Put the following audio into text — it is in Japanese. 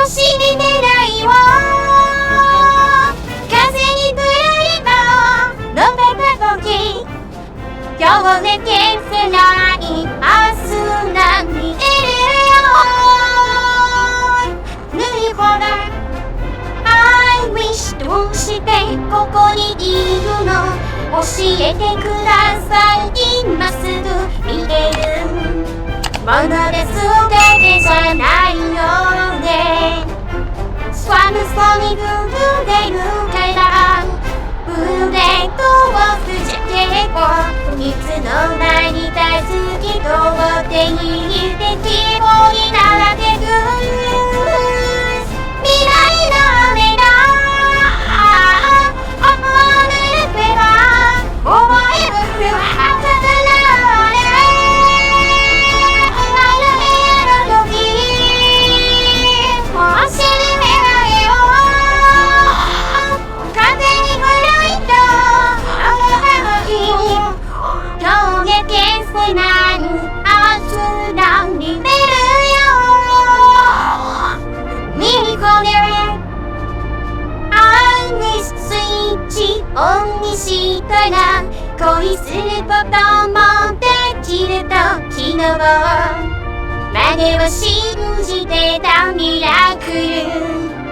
星に狙いを風にぶらりと述べた時、今日で消せない明日なんに出るよ。ぬいほど I wish どうしてここにいるの、教えてください。今すぐ見れるものです。全てじゃないよね。寒そうに震えるからブレードをふじけをいつの間に大好きと手に入れて希望になってく未来の雨が思われれば思えるはずだなれ。生まれる時星に願いを風にぶらりと今日で消せない明日なんに出るよ。右こで愛にスイッチオンにしたら恋することもできると昨日までは信じてたミラクル。